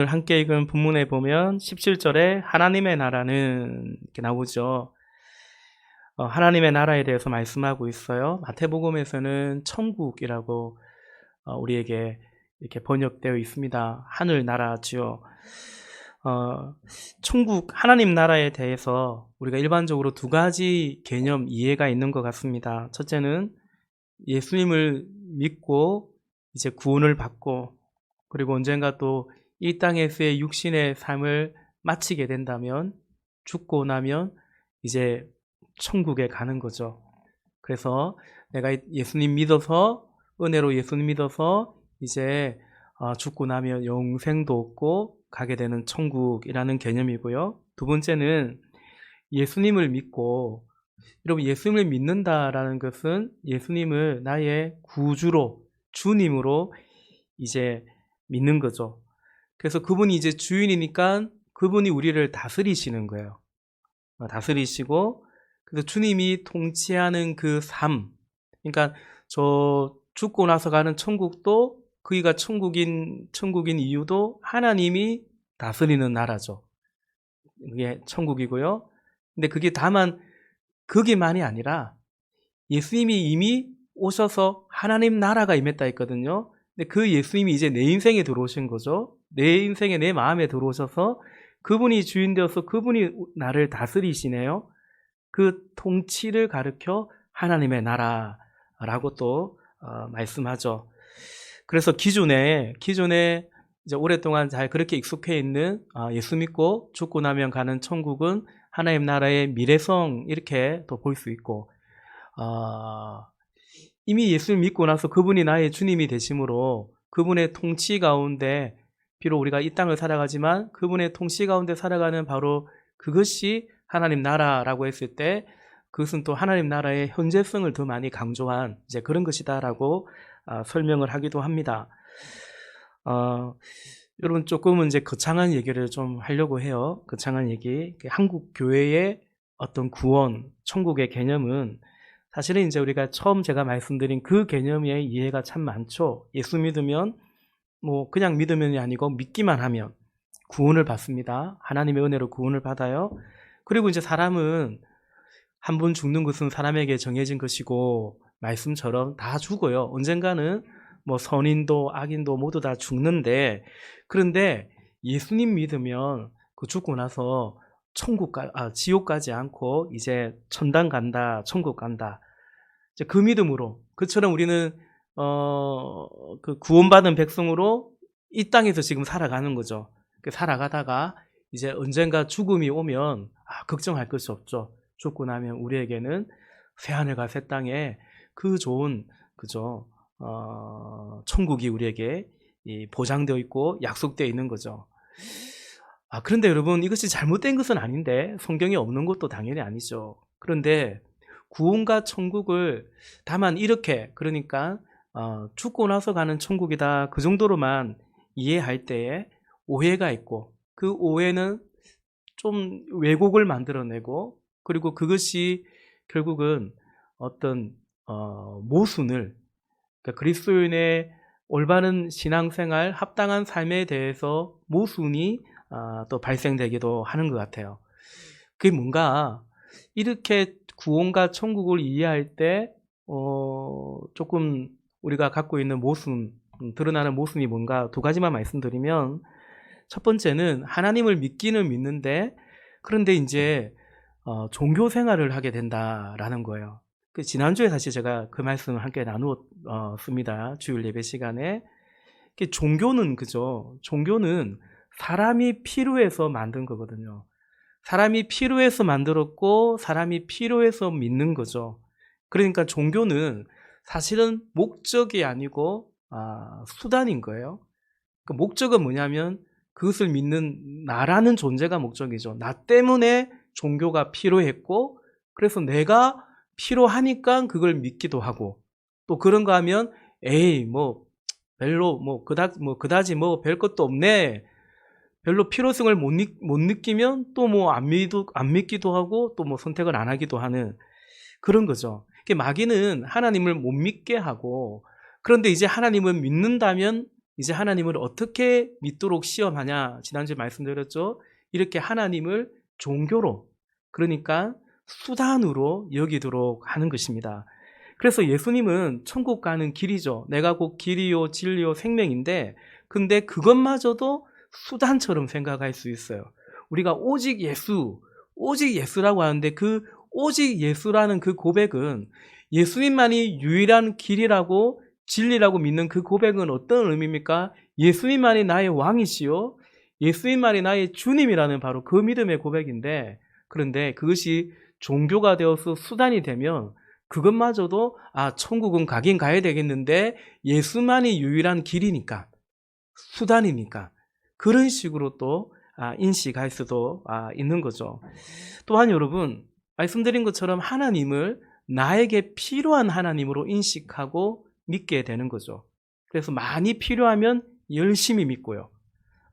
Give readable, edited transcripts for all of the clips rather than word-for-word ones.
함께 읽은 본문에 보면 17절에 하나님의 나라는 이렇게 나오죠. 하나님의 나라에 대해서 말씀하고 있어요. 마태복음에서는 천국이라고 우리에게 이렇게 번역되어 있습니다. 하늘 나라지요. 천국, 하나님 나라에 대해서 우리가 일반적으로 두 가지 개념 이해가 있는 것 같습니다. 첫째는 예수님을 믿고 이제 구원을 받고, 그리고 언젠가 또 이 땅에서의 육신의 삶을 마치게 된다면, 죽고 나면 이제 천국에 가는 거죠. 그래서 내가 예수님 믿어서, 은혜로 예수님 믿어서 이제 죽고 나면 영생도 얻고 가게 되는 천국이라는 개념이고요. 두 번째는 예수님을 믿고, 여러분, 예수님을 믿는다라는 것은 예수님을 나의 구주로, 주님으로 이제 믿는 거죠. 그래서 그분이 이제 주인이니까 그분이 우리를 다스리시는 거예요. 다스리시고, 그래서 주님이 통치하는 그 삶, 그러니까 저 죽고 나서 가는 천국도, 그이가 천국인 이유도 하나님이 다스리는 나라죠. 그게 천국이고요. 근데 그게 다만 그게만이 아니라 예수님이 이미 오셔서 하나님 나라가 임했다 했거든요. 근데 그 예수님이 이제 내 인생에 들어오신 거죠. 내 인생에, 내 마음에 들어오셔서 그분이 주인 되어서 그분이 나를 다스리시네요. 그 통치를 가르쳐 하나님의 나라라고 또 말씀하죠. 그래서 기존에 이제 오랫동안 잘 그렇게 익숙해 있는 예수 믿고 죽고 나면 가는 천국은 하나님 나라의 미래성, 이렇게 또 볼 수 있고, 이미 예수를 믿고 나서 그분이 나의 주님이 되심으로 그분의 통치 가운데, 비록 우리가 이 땅을 살아가지만 그분의 통치 가운데 살아가는 바로 그것이 하나님 나라라고 했을 때, 그것은 또 하나님 나라의 현재성을 더 많이 강조한 이제 그런 것이다라고 설명을 하기도 합니다. 여러분, 조금은 이제 거창한 얘기를 좀 하려고 해요. 거창한 얘기. 한국 교회의 어떤 구원, 천국의 개념은 사실은 이제 우리가 처음 제가 말씀드린 그 개념의 이해가 참 많죠. 예수 믿으면 뭐 그냥 믿으면이 아니고 믿기만 하면 구원을 받습니다. 하나님의 은혜로 구원을 받아요. 그리고 이제 사람은 한 번 죽는 것은 사람에게 정해진 것이고, 말씀처럼 다 죽어요. 언젠가는 뭐 선인도 악인도 모두 다 죽는데, 그런데 예수님 믿으면 그 죽고 나서 지옥 가지 않고 이제 천당 간다, 천국 간다. 이제 그 믿음으로, 그처럼 우리는 그 구원받은 백성으로 이 땅에서 지금 살아가는 거죠. 살아가다가 이제 언젠가 죽음이 오면 걱정할 것이 없죠. 죽고 나면 우리에게는 새하늘과 새 땅에 그 좋은, 그죠, 천국이 우리에게 보장되어 있고 약속되어 있는 거죠. 그런데 여러분, 이것이 잘못된 것은 아닌데, 성경에 없는 것도 당연히 아니죠. 그런데 구원과 천국을 다만 이렇게, 그러니까 죽고 나서 가는 천국이다, 그 정도로만 이해할 때에 오해가 있고, 그 오해는 좀 왜곡을 만들어내고, 그리고 그것이 결국은 어떤 모순을, 그러니까 그리스도인의 올바른 신앙생활, 합당한 삶에 대해서 모순이 또 발생되기도 하는 것 같아요. 그게 뭔가 이렇게 구원과 천국을 이해할 때 조금 우리가 갖고 있는 모순, 드러나는 모순이 뭔가 두 가지만 말씀드리면, 첫 번째는 하나님을 믿기는 믿는데, 그런데 이제 종교 생활을 하게 된다라는 거예요. 지난주에 사실 제가 그 말씀을 함께 나누었습니다. 주일 예배 시간에. 종교는, 그죠? 종교는 사람이 필요해서 만든 거거든요. 사람이 필요해서 만들었고, 사람이 필요해서 믿는 거죠. 그러니까 종교는 사실은 목적이 아니고 수단인 거예요. 그 목적은 뭐냐면 그것을 믿는 나라는 존재가 목적이죠. 나 때문에 종교가 필요했고, 그래서 내가 필요하니까 그걸 믿기도 하고, 또 그런가 하면 에이 뭐 별로 그다지 뭐 별 것도 없네, 별로 필요성을 못 느끼면 또 뭐 안 믿기도 하고, 또 뭐 선택을 안 하기도 하는 그런 거죠. 마귀는 하나님을 못 믿게 하고, 그런데 이제 하나님을 믿는다면 이제 하나님을 어떻게 믿도록 시험하냐, 지난주에 말씀드렸죠. 이렇게 하나님을 종교로, 그러니까 수단으로 여기도록 하는 것입니다. 그래서 예수님은 천국 가는 길이죠. 내가 곧 길이요 진리요 생명인데, 근데 그것마저도 수단처럼 생각할 수 있어요. 우리가 오직 예수라고 하는데, 그 오직 예수라는 그 고백은 예수님만이 유일한 길이라고 진리라고 믿는 그 고백은 어떤 의미입니까? 예수님만이 나의 왕이시요, 예수님만이 나의 주님이라는 바로 그 믿음의 고백인데, 그런데 그것이 종교가 되어서 수단이 되면 그것마저도 천국은 가긴 가야 되겠는데 예수만이 유일한 길이니까, 수단이니까, 그런 식으로 또 인식할 수도 있는 거죠. 또한 여러분, 말씀드린 것처럼 하나님을 나에게 필요한 하나님으로 인식하고 믿게 되는 거죠. 그래서 많이 필요하면 열심히 믿고요.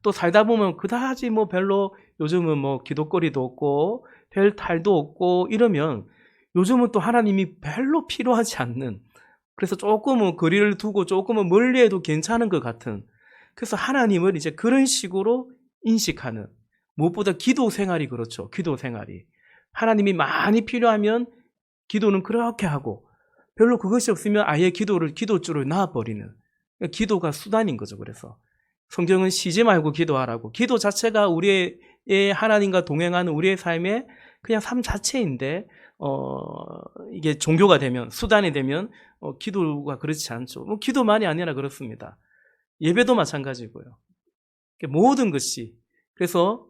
또 살다 보면 그다지 별로 요즘은 기도거리도 없고 별 탈도 없고 이러면 요즘은 또 하나님이 별로 필요하지 않는, 그래서 조금은 거리를 두고 조금은 멀리해도 괜찮은 것 같은, 그래서 하나님을 이제 그런 식으로 인식하는, 무엇보다 기도 생활이 그렇죠. 기도 생활이 하나님이 많이 필요하면 기도는 그렇게 하고, 별로 그것이 없으면 아예 기도줄을 놔버리는, 기도가 수단인 거죠. 그래서 성경은 쉬지 말고 기도하라고, 기도 자체가 우리의 하나님과 동행하는 우리의 삶의 그냥 삶 자체인데, 이게 종교가 되면, 수단이 되면 기도가 그렇지 않죠. 기도만이 아니라 그렇습니다. 예배도 마찬가지고요. 모든 것이. 그래서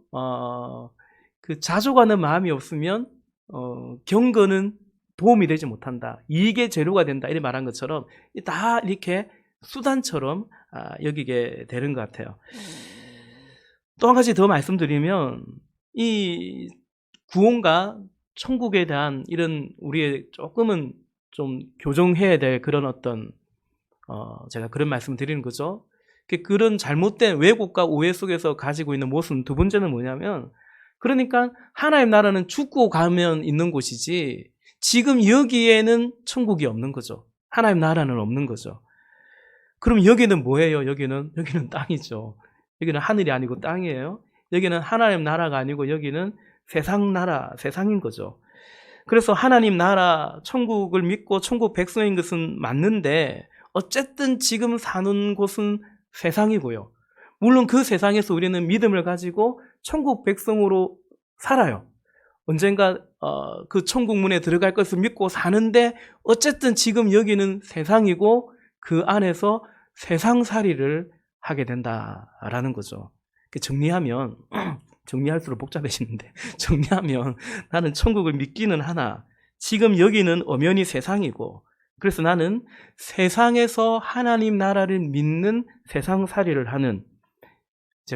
그 자족하는 마음이 없으면 경건은 도움이 되지 못한다, 이익의 재료가 된다, 이렇게 말한 것처럼 다 이렇게 수단처럼 여기게 되는 것 같아요. 또 한 가지 더 말씀드리면, 이 구원과 천국에 대한 이런 우리의 조금은 좀 교정해야 될 그런 어떤 제가 그런 말씀을 드리는 거죠. 그런 잘못된 왜곡과 오해 속에서 가지고 있는 모습 두 번째는 뭐냐면, 그러니까 하나님 나라는 죽고 가면 있는 곳이지 지금 여기에는 천국이 없는 거죠. 하나님 나라는 없는 거죠. 그럼 여기는 뭐예요? 여기는 땅이죠. 여기는 하늘이 아니고 땅이에요. 여기는 하나님 나라가 아니고 여기는 세상 나라, 세상인 거죠. 그래서 하나님 나라, 천국을 믿고 천국 백성인 것은 맞는데, 어쨌든 지금 사는 곳은 세상이고요. 물론 그 세상에서 우리는 믿음을 가지고 천국 백성으로 살아요. 언젠가 그 천국 문에 들어갈 것을 믿고 사는데, 어쨌든 지금 여기는 세상이고 그 안에서 세상살이를 하게 된다라는 거죠. 정리하면, 정리할수록 복잡해지는데, 정리하면 나는 천국을 믿기는 하나 지금 여기는 엄연히 세상이고, 그래서 나는 세상에서 하나님 나라를 믿는 세상살이를 하는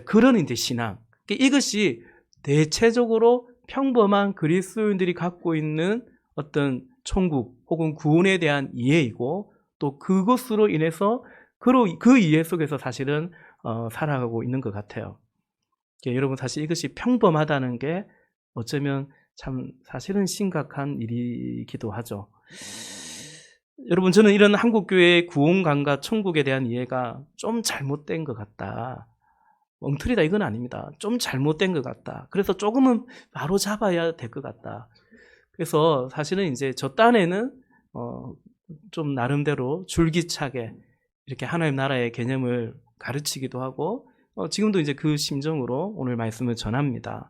그런 이제 신앙, 이것이 대체적으로 평범한 그리스도인들이 갖고 있는 어떤 천국 혹은 구원에 대한 이해이고, 또 그것으로 인해서 그 이해 속에서 사실은 살아가고 있는 것 같아요. 여러분, 사실 이것이 평범하다는 게 어쩌면 참 사실은 심각한 일이기도 하죠. 여러분, 저는 이런 한국교회의 구원관과 천국에 대한 이해가 좀 잘못된 것 같다, 엉터리다 이건 아닙니다. 좀 잘못된 것 같다, 그래서 조금은 바로 잡아야 될 것 같다. 그래서 사실은 이제 저 딴에는 좀 나름대로 줄기차게 이렇게 하나님 나라의 개념을 가르치기도 하고, 지금도 이제 그 심정으로 오늘 말씀을 전합니다.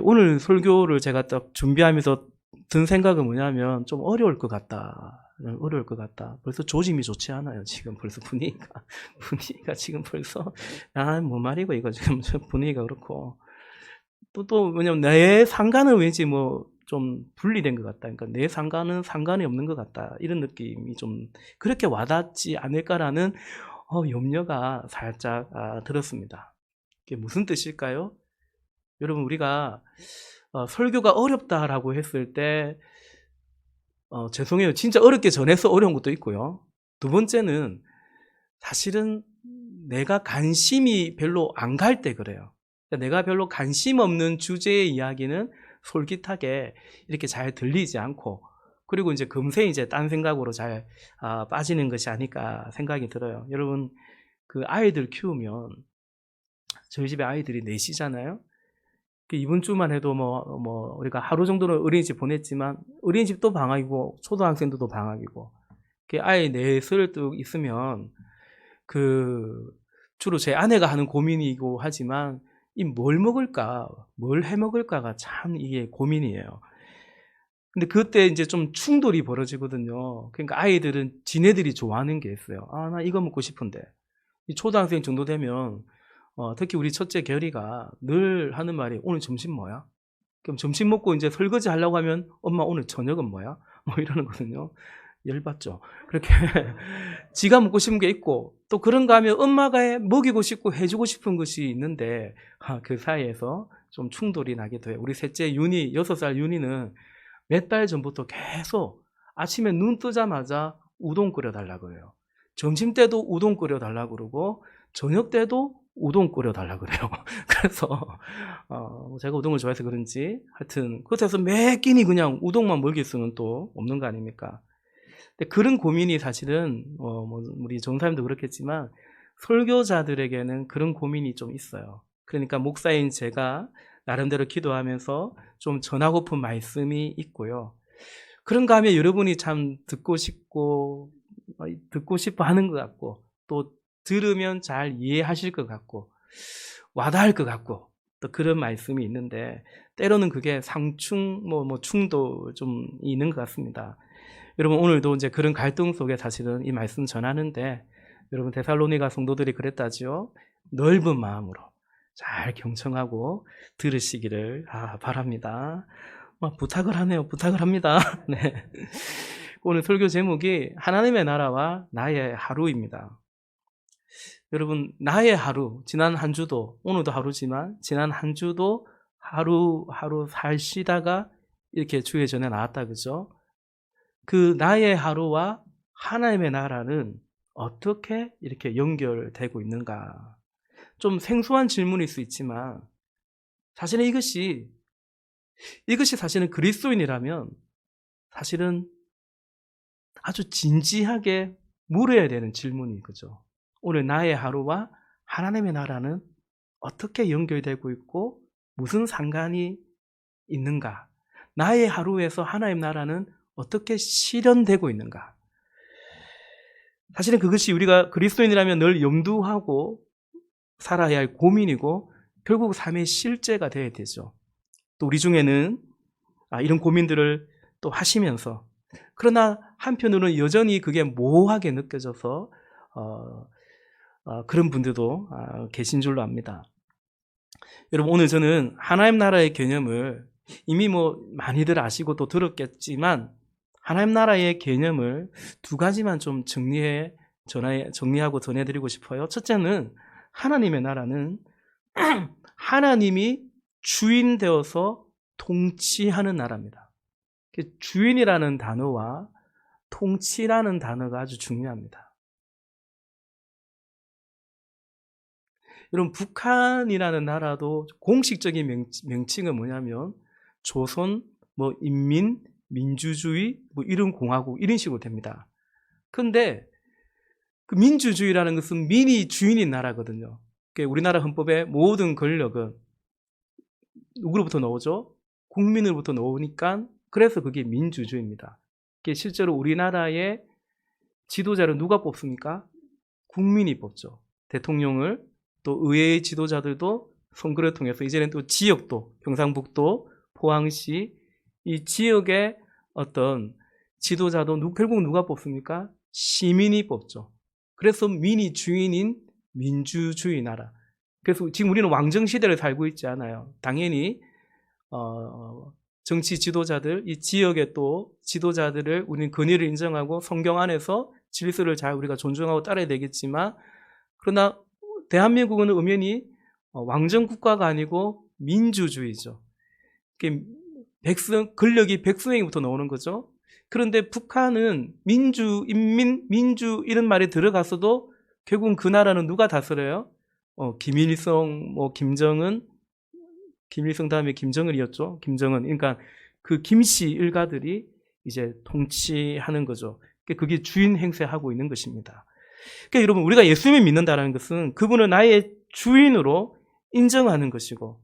오늘 설교를 제가 딱 준비하면서 든 생각은 뭐냐면, 좀 어려울 것 같다. 벌써 조짐이 좋지 않아요. 지금 벌써 분위기가 지금 벌써, 뭔 말이고, 이거 지금 분위기가 그렇고. 또, 왜냐면 내 상관은 왠지 좀 분리된 것 같다. 그러니까 내 상관은 상관이 없는 것 같다. 이런 느낌이 좀 그렇게 와닿지 않을까라는 염려가 살짝 들었습니다. 이게 무슨 뜻일까요? 여러분, 우리가 설교가 어렵다라고 했을 때 죄송해요. 진짜 어렵게 전해서 어려운 것도 있고요. 두 번째는 사실은 내가 관심이 별로 안 갈 때 그래요. 그러니까 내가 별로 관심 없는 주제의 이야기는 솔깃하게 이렇게 잘 들리지 않고, 그리고 이제 금세 이제 딴 생각으로 잘 빠지는 것이 아닐까 생각이 들어요. 여러분, 그 아이들 키우면 저희 집에 아이들이 넷이잖아요. 이번 주만 해도 우리가 하루 정도는 어린이집 보냈지만 어린이집도 방학이고 초등학생들도 방학이고 아이 넷을 또 있으면 주로 제 아내가 하는 고민이고 하지만 이 뭘 먹을까, 뭘 해 먹을까가 참 이게 고민이에요. 근데 그때 이제 좀 충돌이 벌어지거든요. 그러니까 아이들은 지네들이 좋아하는 게 있어요. 아, 나 이거 먹고 싶은데. 이 초등학생 정도 되면 특히 우리 첫째 결이가 늘 하는 말이 오늘 점심 뭐야? 그럼 점심 먹고 이제 설거지 하려고 하면 엄마 오늘 저녁은 뭐야? 이러는 거거든요. 열받죠. 그렇게 지가 먹고 싶은 게 있고 또 그런가 하면 엄마가 먹이고 싶고 해주고 싶은 것이 있는데 그 사이에서 좀 충돌이 나게 돼요. 우리 셋째 윤희, 6살 윤희는 몇 달 전부터 계속 아침에 눈 뜨자마자 우동 끓여달라고 그래요. 점심 때도 우동 끓여달라고 그러고 저녁 때도 우동 끓여달라고 그래요. 그래서 제가 우동을 좋아해서 그런지 하여튼 그렇다고 매 끼니 그냥 우동만 먹일 수는 또 없는 거 아닙니까? 근데 그런 고민이 사실은 우리 전사님도 그렇겠지만 설교자들에게는 그런 고민이 좀 있어요. 그러니까 목사인 제가 나름대로 기도하면서 좀 전하고픈 말씀이 있고요. 그런가 하면 여러분이 참 듣고 싶어 하는 것 같고 또 들으면 잘 이해하실 것 같고 와닿을 것 같고 또 그런 말씀이 있는데 때로는 그게 상충 충도 좀 있는 것 같습니다. 여러분 오늘도 이제 그런 갈등 속에 사실은 이 말씀 전하는데 여러분 데살로니가 성도들이 그랬다지요. 넓은 마음으로 잘 경청하고 들으시기를 바랍니다. 부탁을 하네요. 부탁을 합니다. 네. 오늘 설교 제목이 하나님의 나라와 나의 하루입니다. 여러분 나의 하루, 지난 한 주도 오늘도 하루지만 지난 한 주도 하루하루 살시다가 이렇게 주의 전에 나왔다 그죠? 그 나의 하루와 하나님의 나라는 어떻게 이렇게 연결되고 있는가? 좀 생소한 질문일 수 있지만 사실은 이것이 사실은 그리스도인이라면 사실은 아주 진지하게 물어야 되는 질문인 거죠. 오늘 나의 하루와 하나님의 나라는 어떻게 연결되고 있고 무슨 상관이 있는가? 나의 하루에서 하나님 나라는 어떻게 실현되고 있는가? 사실은 그것이 우리가 그리스도인이라면 늘 염두하고 살아야 할 고민이고 결국 삶의 실제가 되어야 되죠. 또 우리 중에는 이런 고민들을 또 하시면서 그러나 한편으로는 여전히 그게 모호하게 느껴져서 그런 분들도 계신 줄로 압니다. 여러분 오늘 저는 하나님 나라의 개념을 이미 많이들 아시고 또 들었겠지만 하나님 나라의 개념을 두 가지만 좀 정리하고 전해드리고 싶어요. 첫째는 하나님의 나라는 하나님이 주인 되어서 통치하는 나라입니다. 주인이라는 단어와 통치라는 단어가 아주 중요합니다. 여러분 북한이라는 나라도 공식적인 명칭은 뭐냐면 조선 인민 민주주의 이런 공화국 이런 식으로 됩니다. 그런데 그 민주주의라는 것은 민이 주인인 나라거든요. 우리나라 헌법의 모든 권력은 누구로부터 나오죠? 국민으로부터 나오니까 그래서 그게 민주주의입니다. 실제로 우리나라의 지도자를 누가 뽑습니까? 국민이 뽑죠. 대통령을 또 의회의 지도자들도 선거를 통해서 이제는 또 지역도 경상북도, 포항시 이 지역의 어떤 지도자도 결국 누가 뽑습니까? 시민이 뽑죠. 그래서 민이 주인인 민주주의 나라. 그래서 지금 우리는 왕정시대를 살고 있지 않아요. 당연히 정치 지도자들, 이 지역의 또 지도자들을 우리는 권위를 인정하고 성경 안에서 질서를 잘 우리가 존중하고 따라야 되겠지만 그러나 대한민국은 엄연히 왕정국가가 아니고 민주주의죠. 권력이 백성에게부터 나오는 거죠. 그런데 북한은 민주, 인민, 민주 이런 말이 들어갔어도 결국은 그 나라는 누가 다스려요? 김일성, 김정은, 김일성 다음에 김정은이었죠. 김정은. 그러니까 그 김씨 일가들이 이제 통치하는 거죠. 그게 주인 행세하고 있는 것입니다. 그러니까 여러분, 우리가 예수님을 믿는다는 것은 그분을 나의 주인으로 인정하는 것이고,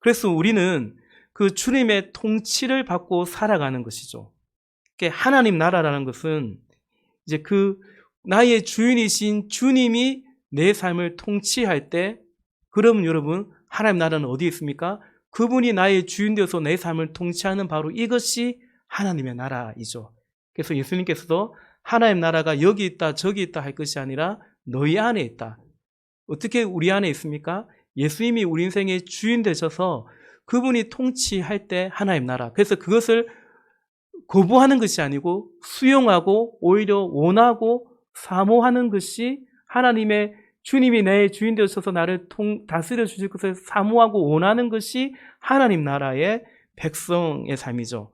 그래서 우리는 그 주님의 통치를 받고 살아가는 것이죠. 그러니까 하나님 나라라는 것은 이제 그 나의 주인이신 주님이 내 삶을 통치할 때, 그러면 여러분, 하나님 나라는 어디에 있습니까? 그분이 나의 주인 되어서 내 삶을 통치하는 바로 이것이 하나님의 나라이죠. 그래서 예수님께서도 하나님 나라가 여기 있다 저기 있다 할 것이 아니라 너희 안에 있다. 어떻게 우리 안에 있습니까? 예수님이 우리 인생의 주인 되셔서 그분이 통치할 때 하나님 나라. 그래서 그것을 거부하는 것이 아니고 수용하고 오히려 원하고 사모하는 것이, 하나님의 주님이 내 주인 되셔서 나를 다스려 주실 것을 사모하고 원하는 것이 하나님 나라의 백성의 삶이죠.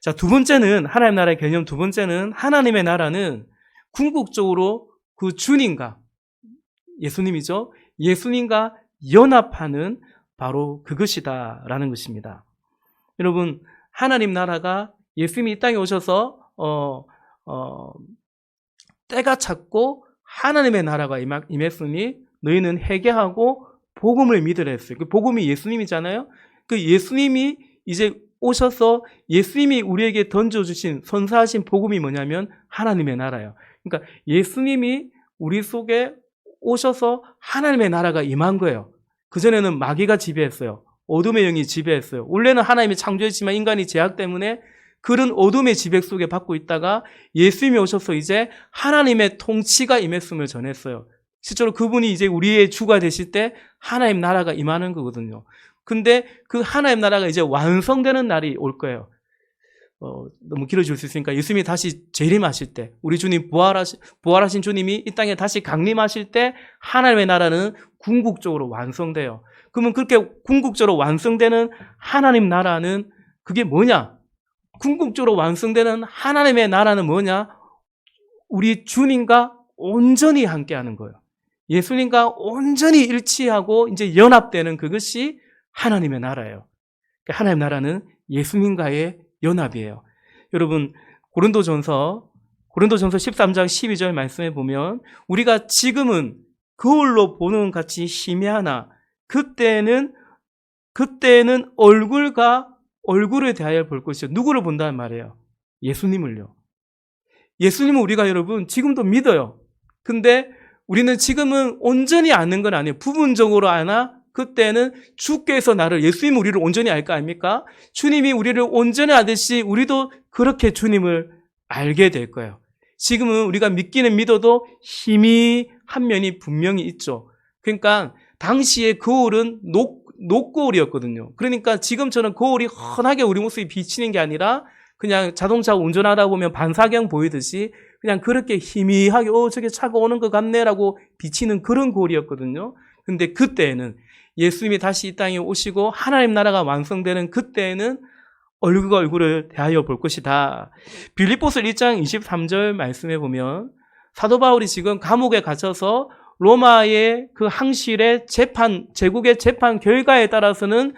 자, 두 번째는, 하나님 나라의 개념 두 번째는, 하나님의 나라는 궁극적으로 그 주님과, 예수님이죠, 예수님과 연합하는 바로 그것이다 라는 것입니다. 여러분, 하나님 나라가 예수님이 이 땅에 오셔서 때가 찼고 하나님의 나라가 임했으니 너희는 회개하고 복음을 믿으라 했어요. 그 복음이 예수님이잖아요. 그 예수님이 이제 오셔서 예수님이 우리에게 던져주신, 선사하신 복음이 뭐냐면 하나님의 나라예요. 그러니까 예수님이 우리 속에 오셔서 하나님의 나라가 임한 거예요. 그전에는 마귀가 지배했어요. 어둠의 영이 지배했어요. 원래는 하나님이 창조했지만 인간이 죄악 때문에 그런 어둠의 지배 속에 받고 있다가 예수님이 오셔서 이제 하나님의 통치가 임했음을 전했어요. 실제로 그분이 이제 우리의 주가 되실 때 하나님 나라가 임하는 거거든요. 근데 그 하나님 나라가 이제 완성되는 날이 올 거예요. 너무 길어질 수 있으니까, 예수님이 다시 재림하실 때, 우리 주님 부활하신 주님이 이 땅에 다시 강림하실 때 하나님의 나라는 궁극적으로 완성돼요. 그러면 그렇게 궁극적으로 완성되는 하나님 나라는 그게 뭐냐? 궁극적으로 완성되는 하나님의 나라는 뭐냐? 우리 주님과 온전히 함께하는 거예요. 예수님과 온전히 일치하고 이제 연합되는 그것이 하나님의 나라예요. 하나님의 나라는 예수님과의 연합이에요. 여러분, 고린도전서 13장 12절 말씀에 보면, 우리가 지금은 거울로 보는 같이 희미하나 그때는 얼굴을 대하여 볼 것이요. 누구를 본다는 말이에요? 예수님을요. 예수님은 우리가 여러분 지금도 믿어요. 근데 우리는 지금은 온전히 아는 건 아니에요. 부분적으로 아나 그때는 주께서 나를, 예수님이 우리를 온전히 알 거 아닙니까? 주님이 우리를 온전히 아듯이 우리도 그렇게 주님을 알게 될 거예요. 지금은 우리가 믿기는 믿어도 희미한 면이 분명히 있죠. 그러니까 당시에 거울은 녹거울이었거든요. 그러니까 지금처럼 거울이 환하게 우리 모습이 비치는 게 아니라 그냥 자동차 운전하다 보면 반사경 보이듯이 그냥 그렇게 희미하게 저게 차가 오는 것 같네라고 비치는 그런 거울이었거든요. 근데 그때에는 예수님이 다시 이 땅에 오시고 하나님 나라가 완성되는 그때에는 얼굴과 얼굴을 대하여 볼 것이다. 빌립보서 1장 23절 말씀해 보면, 사도 바울이 지금 감옥에 갇혀서 로마의 그 항실의 제국의 재판 결과에 따라서는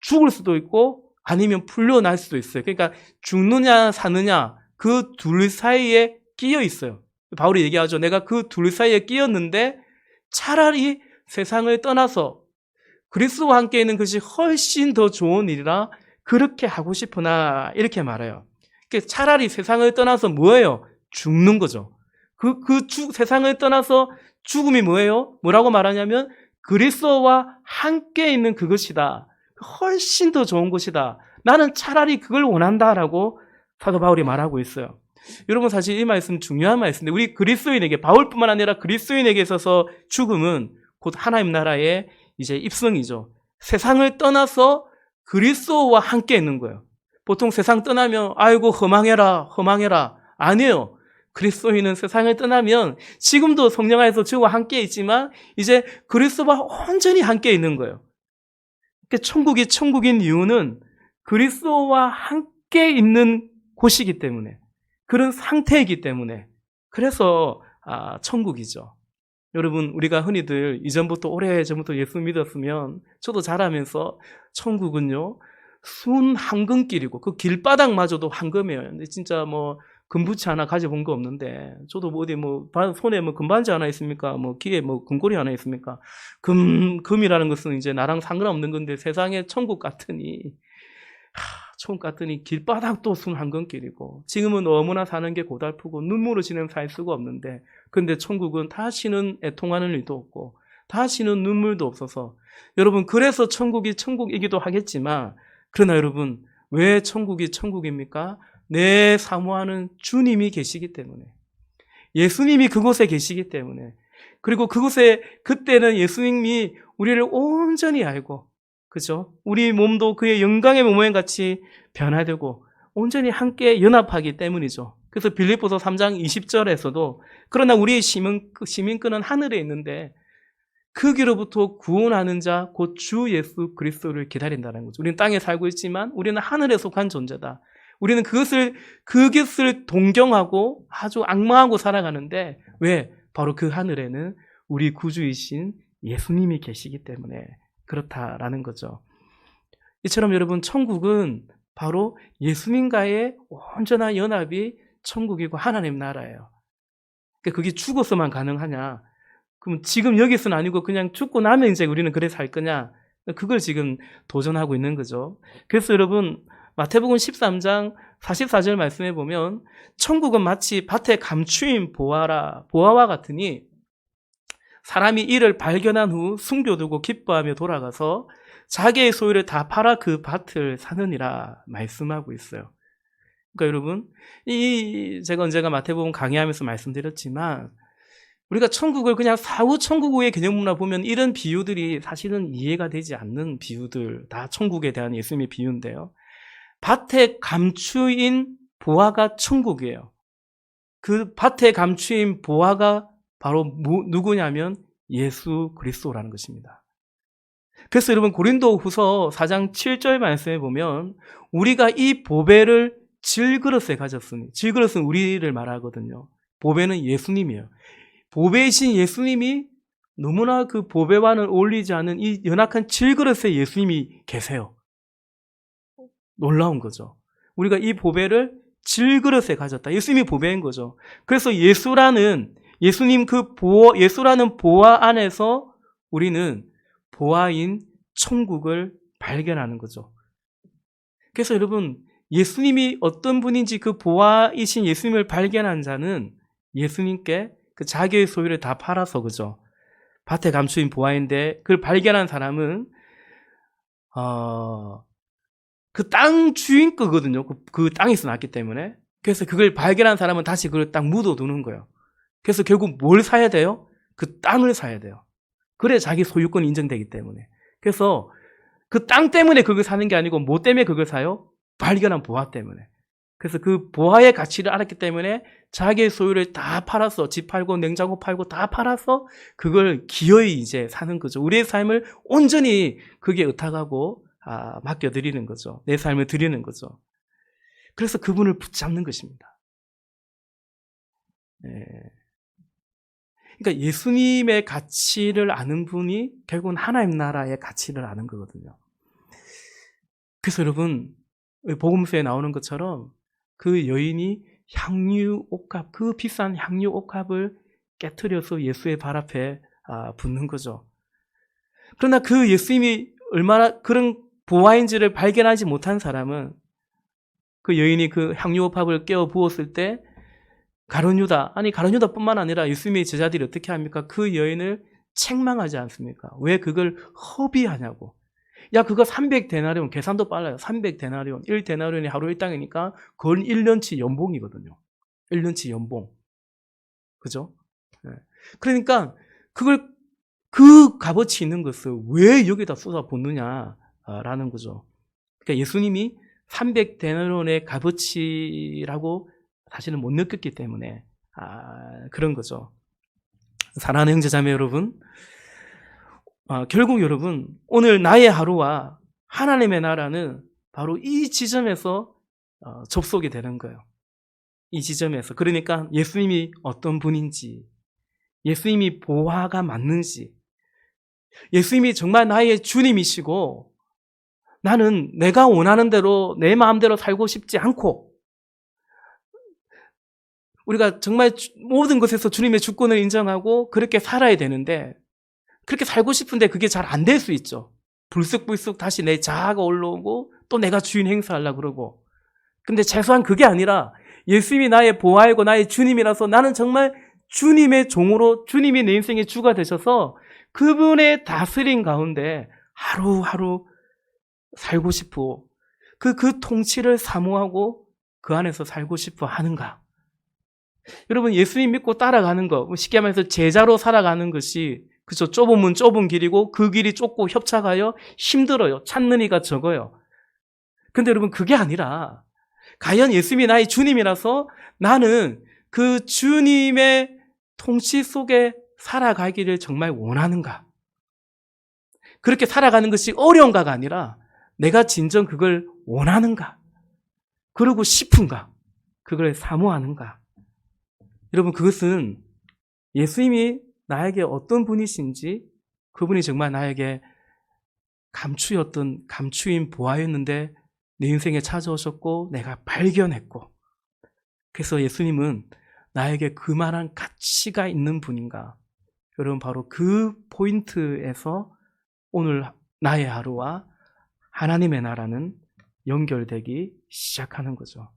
죽을 수도 있고 아니면 풀려날 수도 있어요. 그러니까 죽느냐 사느냐 그 둘 사이에 끼어 있어요. 바울이 얘기하죠. 내가 그 둘 사이에 끼었는데 차라리 세상을 떠나서 그리스도와 함께 있는 것이 훨씬 더 좋은 일이라 그렇게 하고 싶으나, 이렇게 말해요. 그러니까 차라리 세상을 떠나서 뭐예요? 죽는 거죠. 세상을 떠나서 죽음이 뭐예요? 뭐라고 말하냐면 그리스도와 함께 있는 그것이다. 훨씬 더 좋은 것이다. 나는 차라리 그걸 원한다라고 사도 바울이 말하고 있어요. 여러분, 사실 이 말씀 중요한 말씀인데, 우리 그리스도인에게, 바울뿐만 아니라 그리스도인에게 있어서 죽음은 곧 하나님 나라의 이제 입성이죠. 세상을 떠나서 그리스도와 함께 있는 거예요. 보통 세상 떠나면 아이고 허망해라 아니에요. 그리스도인은 세상을 떠나면 지금도 성령 안에서 주와 함께 있지만 이제 그리스도와 온전히 함께 있는 거예요. 그러니까 천국이 천국인 이유는 그리스도와 함께 있는 곳이기 때문에, 그런 상태이기 때문에, 그래서 천국이죠. 여러분, 우리가 흔히들 이전부터 오래전부터 예수 믿었으면, 저도 자라면서 천국은요 순 황금길이고 그 길바닥마저도 황금이에요. 근데 진짜 금부치 하나 가져본 거 없는데, 저도 뭐 어디 뭐 손에 뭐 금반지 하나 있습니까? 뭐 귀에 뭐 금고리 하나 있습니까? 금이라는 것은 이제 나랑 상관없는 건데 세상에 천국 같으니, 천국 같으니 길바닥도 순 한건길이고, 지금은 너무나 사는 게 고달프고 눈물 없이는 살 수가 없는데, 근데 천국은 다시는 애통하는 일도 없고 다시는 눈물도 없어서, 여러분 그래서 천국이 천국이기도 하겠지만, 그러나 여러분 왜 천국이 천국입니까? 내 사모하는 주님이 계시기 때문에, 예수님이 그곳에 계시기 때문에, 그리고 그곳에 그때는 예수님이 우리를 온전히 알고, 그죠? 우리 몸도 그의 영광의 모모양 같이 변화되고 온전히 함께 연합하기 때문이죠. 그래서 빌립보서 3장 20절에서도 그러나 우리의 시민권은 하늘에 있는데 거기로부터 구원하는 자 곧 주 예수 그리스도를 기다린다는 거죠. 우리는 땅에 살고 있지만 우리는 하늘에 속한 존재다. 우리는 그것을 동경하고 아주 악마하고 살아가는데, 왜? 바로 그 하늘에는 우리 구주이신 예수님이 계시기 때문에 그렇다라는 거죠. 이처럼 여러분 천국은 바로 예수님과의 온전한 연합이 천국이고 하나님 나라예요. 그러니까 그게 죽어서만 가능하냐? 그럼 지금 여기서는 아니고 그냥 죽고 나면 이제 우리는 그래 살 거냐? 그걸 지금 도전하고 있는 거죠. 그래서 여러분 마태복음 13장 44절 말씀해 보면, 천국은 마치 밭에 감추인 보화와 같으니 사람이 이를 발견한 후 숨겨두고 기뻐하며 돌아가서 자기의 소유를 다 팔아 그 밭을 사느니라 말씀하고 있어요. 그러니까 여러분, 제가 언젠가 마태복음 강의하면서 말씀드렸지만, 우리가 천국을 그냥 사후 천국의 개념으로 보면 이런 비유들이 사실은 이해가 되지 않는 비유들, 다 천국에 대한 예수님의 비유인데요. 밭에 감추인 보화가 천국이에요. 그 밭에 감추인 보화가 바로 누구냐면 예수 그리스도라는 것입니다. 그래서 여러분 고린도후서 4장 7절 말씀에 보면, 우리가 이 보배를 질그릇에 가졌으니, 질그릇은 우리를 말하거든요. 보배는 예수님이에요. 보배이신 예수님이 너무나 그 보배와는 어울리지 않은 이 연약한 질그릇에 예수님이 계세요. 놀라운 거죠. 우리가 이 보배를 질그릇에 가졌다. 예수님이 보배인 거죠. 그래서 예수라는 보화 안에서 우리는 보화인 천국을 발견하는 거죠. 그래서 여러분, 예수님이 어떤 분인지 그 보화이신 예수님을 발견한 자는 예수님께 그 자기의 소유를 다 팔아서, 그죠? 밭에 감추인 보화인데 그걸 발견한 사람은 그 땅 주인 거거든요. 그 땅에서 났기 때문에. 그래서 그걸 발견한 사람은 다시 그걸 딱 묻어두는 거예요. 그래서 결국 뭘 사야 돼요? 그 땅을 사야 돼요. 그래 자기 소유권이 인정되기 때문에. 그래서 그 땅 때문에 그걸 사는 게 아니고 뭐 때문에 그걸 사요? 발견한 보화 때문에. 그래서 그 보화의 가치를 알았기 때문에 자기의 소유를 다 팔아서, 집 팔고 냉장고 팔고 다 팔아서 그걸 기어이 이제 사는 거죠. 우리의 삶을 온전히 그게 의탁하고 맡겨드리는 거죠. 내 삶을 드리는 거죠. 그래서 그분을 붙잡는 것입니다. 네. 그러니까 예수님의 가치를 아는 분이 결국은 하나님 나라의 가치를 아는 거거든요. 그래서 여러분, 복음서에 나오는 것처럼 그 여인이 향유옥합, 그 비싼 향유옥합을 깨트려서 예수의 발 앞에 붓는 거죠. 그러나 그 예수님이 얼마나 그런 보화인지를 발견하지 못한 사람은, 그 여인이 그 향유옥합을 깨어 부었을 때 가룟 유다뿐만 아니라 예수님의 제자들이 어떻게 합니까? 그 여인을 책망하지 않습니까? 왜 그걸 허비하냐고. 야, 그거 300데나리온, 계산도 빨라요. 300데나리온, 1데나리온이 하루 일당이니까 그건 1년치 연봉이거든요. 1년치 연봉. 그죠? 네. 그러니까 그 값어치 있는 것을 왜 여기다 쏟아붓느냐라는 거죠. 그러니까 예수님이 300데나리온의 값어치라고 사실은 못 느꼈기 때문에 그런 거죠. 사랑하는 형제자매 여러분, 결국 여러분, 오늘 나의 하루와 하나님의 나라는 바로 이 지점에서 접속이 되는 거예요. 이 지점에서. 그러니까 예수님이 어떤 분인지, 예수님이 보화가 맞는지, 예수님이 정말 나의 주님이시고 나는 내가 원하는 대로 내 마음대로 살고 싶지 않고 우리가 정말 모든 것에서 주님의 주권을 인정하고 그렇게 살아야 되는데 그렇게 살고 싶은데 그게 잘 안 될 수 있죠. 불쑥불쑥 다시 내 자아가 올라오고 또 내가 주인 행사하려고 그러고. 근데 최소한 그게 아니라 예수님이 나의 보아이고 나의 주님이라서 나는 정말 주님의 종으로 주님이 내 인생의 주가 되셔서 그분의 다스림 가운데 하루하루 살고 싶어. 그 통치를 사모하고 그 안에서 살고 싶어 하는가? 여러분, 예수님 믿고 따라가는 거, 쉽게 말해서 제자로 살아가는 것이, 그죠? 좁으면 좁은 길이고 그 길이 좁고 협착하여 힘들어요. 찾는 이가 적어요. 근데 여러분, 그게 아니라 과연 예수님이 나의 주님이라서 나는 그 주님의 통치 속에 살아가기를 정말 원하는가? 그렇게 살아가는 것이 어려운가가 아니라 내가 진정 그걸 원하는가? 그러고 싶은가? 그걸 사모하는가? 여러분, 그것은 예수님이 나에게 어떤 분이신지, 그분이 정말 나에게 감추인 보아였는데 내 인생에 찾아오셨고 내가 발견했고, 그래서 예수님은 나에게 그만한 가치가 있는 분인가? 여러분, 바로 그 포인트에서 오늘 나의 하루와 하나님의 나라는 연결되기 시작하는 거죠.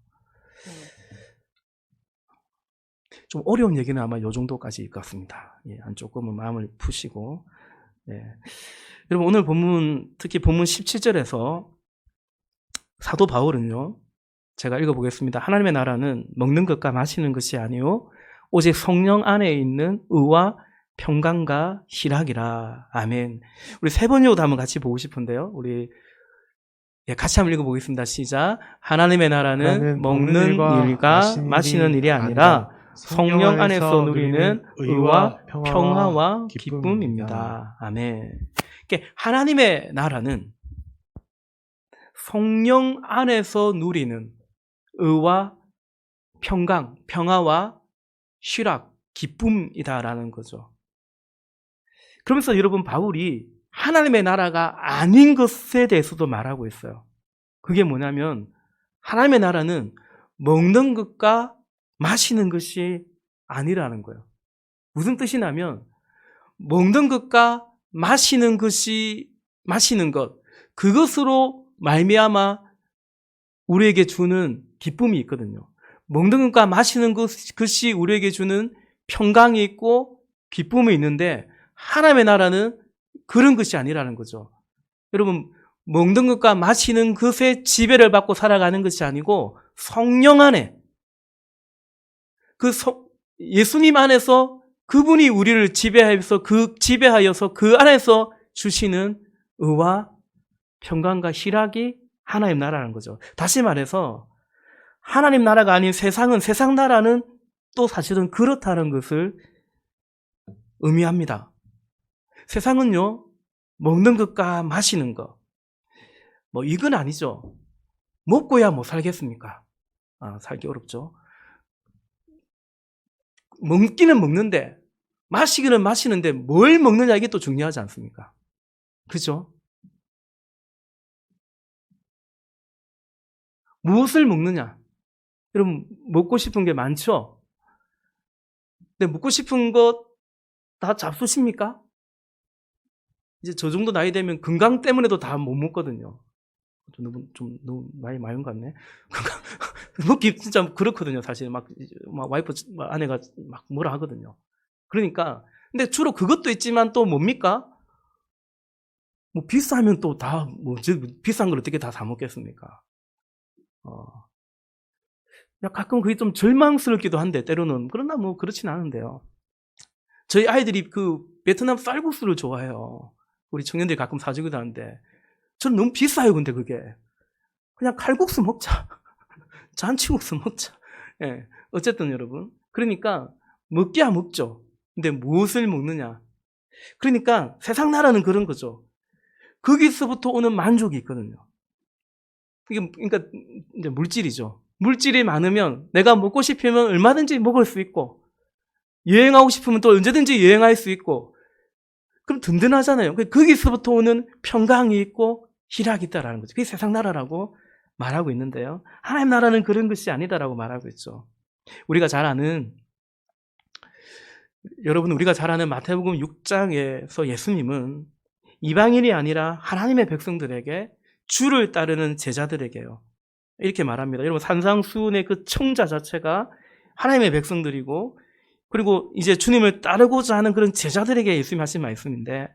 좀 어려운 얘기는 아마 이 정도까지일 것 같습니다. 예, 조금은 마음을 푸시고. 예. 여러분, 오늘 본문, 특히 본문 17절에서 사도 바울은요, 제가 읽어보겠습니다. 하나님의 나라는 먹는 것과 마시는 것이 아니요 오직 성령 안에 있는 의와 평강과 희락이라. 아멘. 우리 세 번역도 한번 같이 보고 싶은데요. 우리 같이 한번 읽어보겠습니다. 시작. 하나님의 나라는 먹는 일과 마시는 일이 아니라 성령 안에서 누리는 의와 평화와 기쁨입니다. 아멘. 하나님의 나라는 성령 안에서 누리는 의와 평강, 평화와 희락, 기쁨이다라는 거죠. 그러면서 여러분, 바울이 하나님의 나라가 아닌 것에 대해서도 말하고 있어요. 그게 뭐냐면 하나님의 나라는 먹는 것과 마시는 것이 아니라는 거예요. 무슨 뜻이냐면 먹는 것과 마시는 것, 그것으로 말미암아 우리에게 주는 기쁨이 있거든요. 먹는 것과 마시는 것이 우리에게 주는 평강이 있고 기쁨이 있는데 하나님의 나라는 그런 것이 아니라는 거죠. 여러분, 먹는 것과 마시는 것에 지배를 받고 살아가는 것이 아니고 성령 안에, 예수님 안에서 그분이 우리를 지배하여서 그 안에서 주시는 의와 평강과 희락이 하나님 나라라는 거죠. 다시 말해서 하나님 나라가 아닌 세상 나라는 또 사실은 그렇다는 것을 의미합니다. 세상은요, 먹는 것과 마시는 것, 이건 아니죠. 먹고야 뭐 살겠습니까? 살기 어렵죠. 먹기는 먹는데, 마시기는 마시는데, 뭘 먹느냐, 이게 또 중요하지 않습니까? 그죠? 무엇을 먹느냐? 여러분, 먹고 싶은 게 많죠? 근데 먹고 싶은 것 다 잡수십니까? 이제 저 정도 나이 되면 건강 때문에도 다 못 먹거든요. 너무 나이 많은 것 같네. 먹기 진짜 그렇거든요. 사실 막 와이프, 아내가 막 뭐라 하거든요. 그러니까 근데 주로 그것도 있지만 또 뭡니까? 뭐 비싸면 또 다 비싼 걸 어떻게 다 사 먹겠습니까? 가끔 그게 좀 절망스럽기도 한데 때로는 그러나 뭐 그렇진 않은데요. 저희 아이들이 그 베트남 쌀국수를 좋아해요. 우리 청년들이 가끔 사주기도 하는데 저는 너무 비싸요. 근데 그게 그냥 칼국수 먹자. 잔치국수 먹자. 예. 어쨌든 여러분, 그러니까 먹기야 먹죠. 근데 무엇을 먹느냐? 그러니까 세상 나라는 그런 거죠. 거기서부터 오는 만족이 있거든요. 이게 그러니까 이제 물질이죠. 물질이 많으면 내가 먹고 싶으면 얼마든지 먹을 수 있고, 여행하고 싶으면 또 언제든지 여행할 수 있고, 그럼 든든하잖아요. 거기서부터 오는 평강이 있고 희락이 있다라는 거죠. 그게 세상 나라라고 말하고 있는데요. 하나님 나라는 그런 것이 아니다라고 말하고 있죠. 우리가 잘 아는 마태복음 6장에서 예수님은 이방인이 아니라 하나님의 백성들에게 주를 따르는 제자들에게요, 이렇게 말합니다. 여러분, 산상수훈의 그 청자 자체가 하나님의 백성들이고, 그리고 이제 주님을 따르고자 하는 그런 제자들에게 예수님이 하신 말씀인데,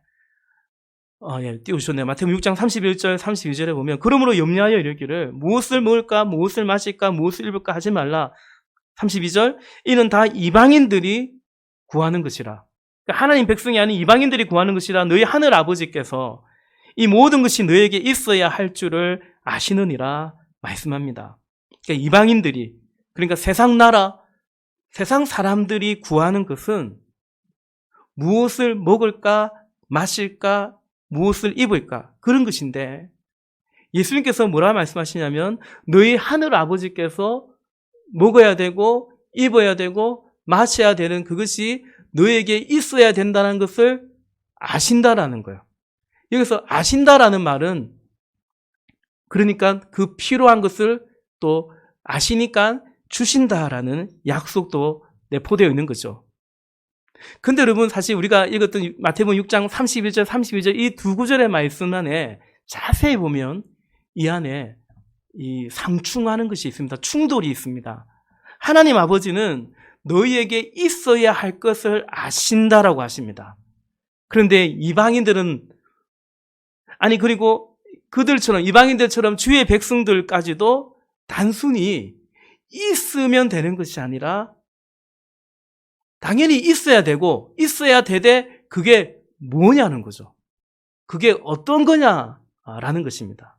띄우셨네요. 마태복음 6장 31절 32절에 보면, 그러므로 염려하여 이르기를 무엇을 먹을까 무엇을 마실까 무엇을 입을까 하지 말라. 32절, 이는 다 이방인들이 구하는 것이라. 그러니까 하나님 백성이 아닌 이방인들이 구하는 것이라. 너희 하늘 아버지께서 이 모든 것이 너에게 있어야 할 줄을 아시느니라 말씀합니다. 그러니까 이방인들이, 그러니까 세상 나라, 세상 사람들이 구하는 것은 무엇을 먹을까 마실까 무엇을 입을까, 그런 것인데, 예수님께서 뭐라 말씀하시냐면 너희 하늘 아버지께서 먹어야 되고 입어야 되고 마셔야 되는 그것이 너에게 있어야 된다는 것을 아신다라는 거예요. 여기서 아신다라는 말은, 그러니까 그 필요한 것을 또 아시니까 주신다라는 약속도 내포되어 있는 거죠. 근데 여러분, 사실 우리가 읽었던 마태복음 6장 31절 32절 이 두 구절의 말씀 안에 자세히 보면 이 안에 이 상충하는 것이 있습니다. 충돌이 있습니다. 하나님 아버지는 너희에게 있어야 할 것을 아신다라고 하십니다. 그런데 이방인들은, 그리고 그들처럼, 이방인들처럼 주의 백성들까지도 단순히 있으면 되는 것이 아니라 당연히 있어야 되고 있어야 되되 그게 뭐냐는 거죠. 그게 어떤 거냐라는 것입니다.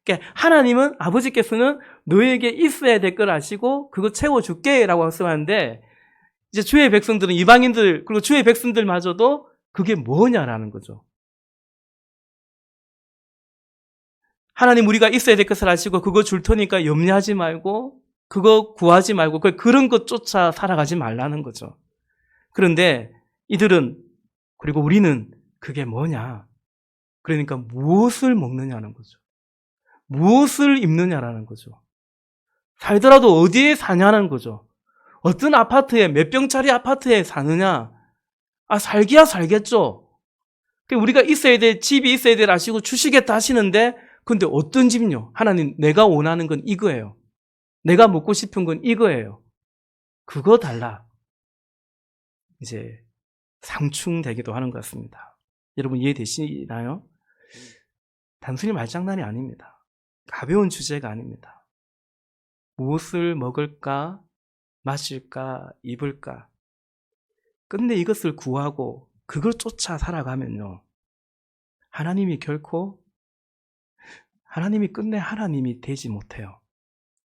그러니까 하나님은, 아버지께서는 너에게 있어야 될 걸 아시고 그거 채워줄게 라고 말씀하는데, 이제 주의 백성들은, 이방인들 그리고 주의 백성들마저도 그게 뭐냐라는 거죠. 하나님, 우리가 있어야 될 것을 아시고 그거 줄 테니까 염려하지 말고 그거 구하지 말고 그런 것 쫓아 살아가지 말라는 거죠. 그런데 이들은, 그리고 우리는 그게 뭐냐, 그러니까 무엇을 먹느냐는 거죠. 무엇을 입느냐라는 거죠. 살더라도 어디에 사냐는 거죠. 어떤 아파트에, 몇 평짜리 아파트에 사느냐. 살기야 살겠죠. 우리가 있어야 될, 집이 있어야 될 아시고 주시겠다 하시는데, 근데 어떤 집요? 하나님, 내가 원하는 건 이거예요. 내가 먹고 싶은 건 이거예요. 그거 달라. 이제 상충되기도 하는 것 같습니다. 여러분, 이해되시나요? 단순히 말장난이 아닙니다. 가벼운 주제가 아닙니다. 무엇을 먹을까, 마실까, 입을까. 근데 이것을 구하고 그걸 쫓아 살아가면요, 하나님이 끝내 하나님이 되지 못해요.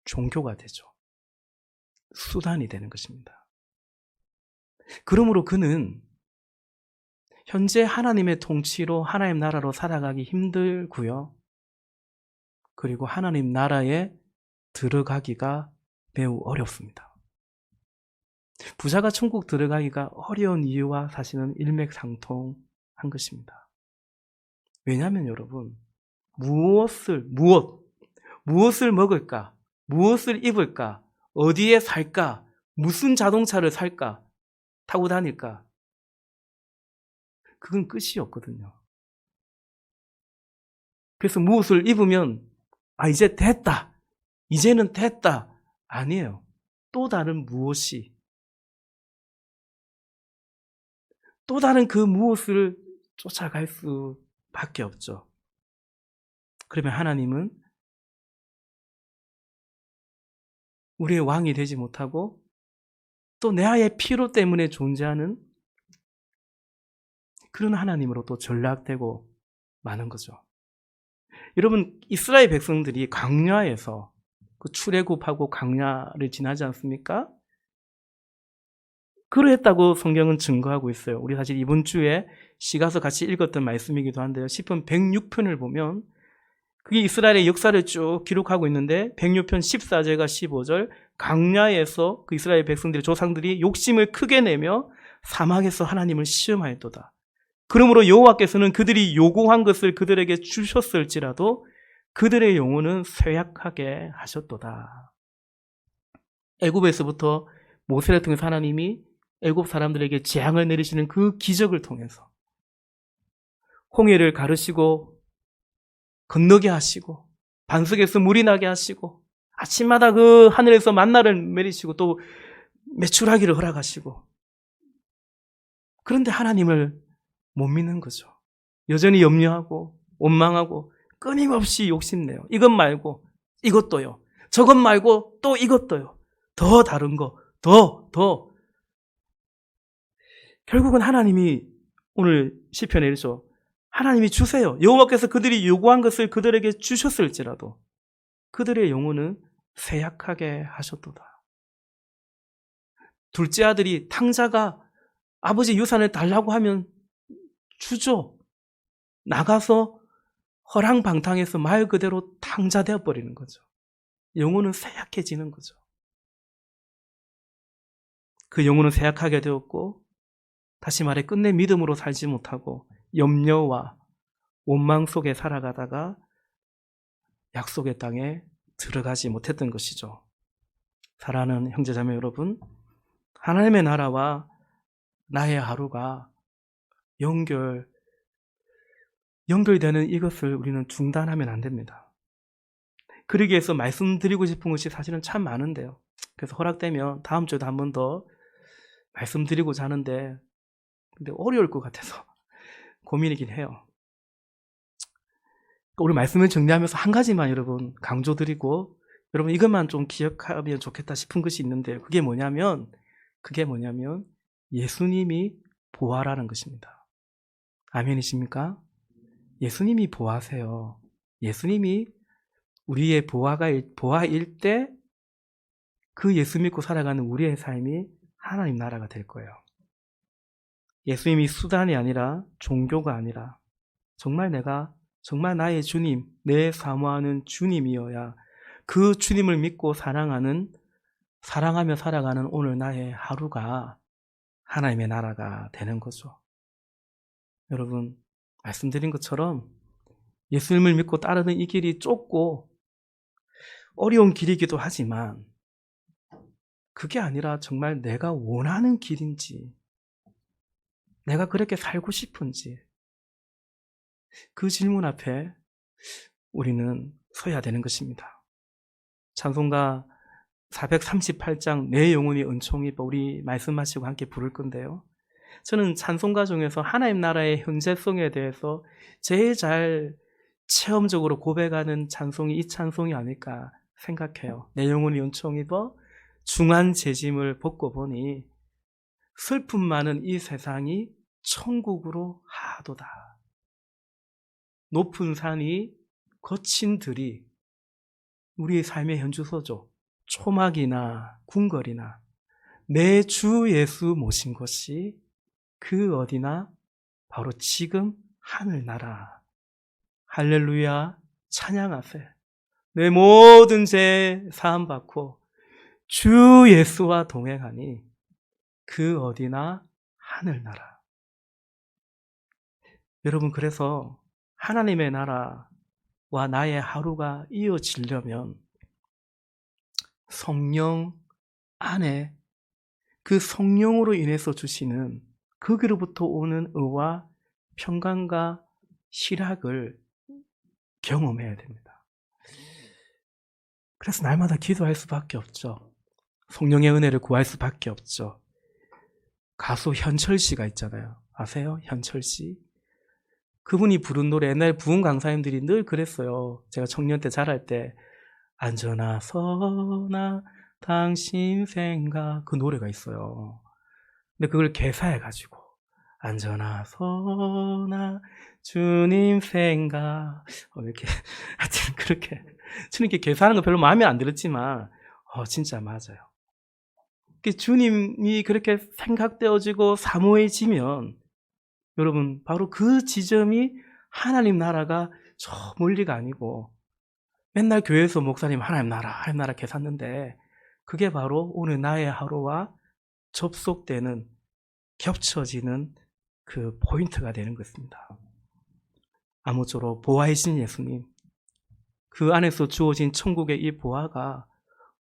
종교가 되죠. 수단이 되는 것입니다. 그러므로 그는 현재 하나님의 통치로 하나님 나라로 살아가기 힘들고요. 그리고 하나님 나라에 들어가기가 매우 어렵습니다. 부자가 천국 들어가기가 어려운 이유와 사실은 일맥상통한 것입니다. 왜냐하면 여러분, 무엇을 먹을까, 무엇을 입을까, 어디에 살까, 무슨 자동차를 살까, 타고 다닐까, 그건 끝이 없거든요. 그래서 무엇을 입으면 이제 됐다, 이제는 됐다, 아니에요. 또 다른 무엇이, 또 다른 그 무엇을 쫓아갈 수밖에 없죠. 그러면 하나님은 우리의 왕이 되지 못하고 또 내 아의 피로 때문에 존재하는 그런 하나님으로 또 전락되고 마는 거죠. 여러분, 이스라엘 백성들이 광야에서 그 출애굽하고 광야를 지나지 않습니까? 그러했다고 성경은 증거하고 있어요. 우리 사실 이번 주에 시가서 같이 읽었던 말씀이기도 한데요. 시편 106편을 보면 그게 이스라엘의 역사를 쭉 기록하고 있는데, 106편 14절과 15절, 광야에서 그 이스라엘 백성들의 조상들이 욕심을 크게 내며 사막에서 하나님을 시험하였도다. 그러므로 여호와께서는 그들이 요구한 것을 그들에게 주셨을지라도 그들의 영혼은 쇠약하게 하셨도다. 애굽에서부터 모세를 통해서 하나님이 애굽 사람들에게 재앙을 내리시는 그 기적을 통해서 홍해를 가르시고 건너게 하시고 반석에서 물이 나게 하시고 아침마다 그 하늘에서 만나를 내리시고 또 매출하기를 허락하시고, 그런데 하나님을 못 믿는 거죠. 여전히 염려하고 원망하고 끊임없이 욕심내요. 이것 말고 이것도요, 저것 말고 또 이것도요, 더 다른 거, 더. 결국은 하나님이 오늘 시편에 이르죠. 하나님이 주세요. 여호와께서 그들이 요구한 것을 그들에게 주셨을지라도 그들의 영혼은 쇠약하게 하셨도다. 둘째 아들이 탕자가 아버지 유산을 달라고 하면 주죠. 나가서 허랑방탕해서 말 그대로 탕자 되어버리는 거죠. 영혼은 쇠약해지는 거죠. 그 영혼은 쇠약하게 되었고, 다시 말해 끝내 믿음으로 살지 못하고 염려와 원망 속에 살아가다가 약속의 땅에 들어가지 못했던 것이죠. 사랑하는 형제자매 여러분, 하나님의 나라와 나의 하루가 연결되는 이것을 우리는 중단하면 안 됩니다. 그러기 위해서 말씀드리고 싶은 것이 사실은 참 많은데요. 그래서 허락되면 다음 주에도 한 번 더 말씀드리고자 하는데, 근데 어려울 것 같아서 고민이긴 해요. 우리 말씀을 정리하면서 한 가지만 여러분 강조드리고, 여러분 이것만 좀 기억하면 좋겠다 싶은 것이 있는데, 그게 뭐냐면 예수님이 보아라는 것입니다. 아멘이십니까? 예수님이 보아세요. 예수님이 우리의 보아일 때 그 예수 믿고 살아가는 우리의 삶이 하나님 나라가 될 거예요. 예수님이 수단이 아니라, 종교가 아니라, 정말 나의 주님, 내 사모하는 주님이어야 그 주님을 믿고 사랑하며 살아가는 오늘 나의 하루가 하나님의 나라가 되는 거죠. 여러분, 말씀드린 것처럼 예수님을 믿고 따르는 이 길이 좁고 어려운 길이기도 하지만, 그게 아니라 정말 내가 원하는 길인지, 내가 그렇게 살고 싶은지, 그 질문 앞에 우리는 서야 되는 것입니다. 찬송가 438장 내 영혼이 은총이 우리 말씀하시고 함께 부를 건데요. 저는 찬송가 중에서 하나님 나라의 현재성에 대해서 제일 잘 체험적으로 고백하는 찬송이 이 찬송이 아닐까 생각해요. 내 영혼이 은총 입어 중한 재짐을 벗고 보니 슬픔 많은 이 세상이 천국으로 하도다. 높은 산이 거친 들이 우리의 삶의 현주소죠. 초막이나 궁궐이나 내 주 예수 모신 것이 그 어디나 바로 지금 하늘나라. 할렐루야, 찬양하세. 내 모든 죄 사함받고 주 예수와 동행하니 그 어디나 하늘나라. 여러분, 그래서 하나님의 나라와 나의 하루가 이어지려면 성령 안에 그 성령으로 인해서 주시는 거기로부터 오는 의와 평강과 희락을 경험해야 됩니다. 그래서 날마다 기도할 수밖에 없죠. 성령의 은혜를 구할 수밖에 없죠. 가수 현철 씨가 있잖아요. 아세요? 현철 씨. 그분이 부른 노래, 옛날 부흥 강사님들이 늘 그랬어요. 제가 청년 때 자랄 때 안전하 서나 당신 생각, 그 노래가 있어요. 근데 그걸 개사해가지고 안전하 서나 주님 생각, 이렇게 하여튼 그렇게 저는 이렇게 개사하는 거 별로 마음에 안 들었지만 진짜 맞아요. 주님이 그렇게 생각되어지고 사모해지면 여러분, 바로 그 지점이 하나님 나라가 저 멀리가 아니고, 맨날 교회에서 목사님 하나님 나라 계샀는데, 그게 바로 오늘 나의 하루와 접속되는, 겹쳐지는 그 포인트가 되는 것입니다. 아무쪼록 보아이신 예수님, 그 안에서 주어진 천국의 이 보아가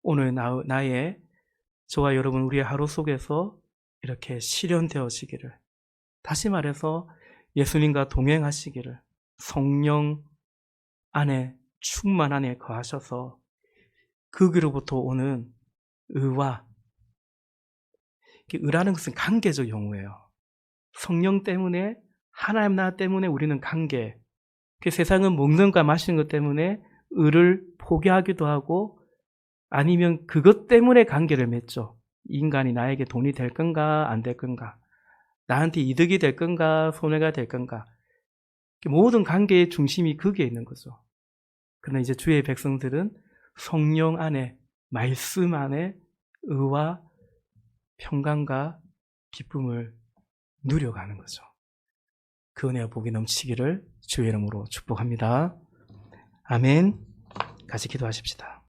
오늘 나의 저와 여러분 우리의 하루 속에서 이렇게 실현되어지기를, 다시 말해서 예수님과 동행하시기를, 성령 안에 충만 안에 거하셔서 거기로부터 오는 의와, 의라는 것은 관계적 용어예요. 성령 때문에, 하나님 나라 때문에 우리는 관계, 그 세상은 먹는 것 마시는 것 때문에 의를 포기하기도 하고, 아니면 그것 때문에 관계를 맺죠. 이 인간이 나에게 돈이 될 건가 안 될 건가, 나한테 이득이 될 건가 손해가 될 건가, 모든 관계의 중심이 거기에 있는 거죠. 그러나 이제 주의 백성들은 성령 안에, 말씀 안에 의와 평강과 기쁨을 누려가는 거죠. 그 은혜와 복이 넘치기를 주의 이름으로 축복합니다. 아멘. 같이 기도하십시다.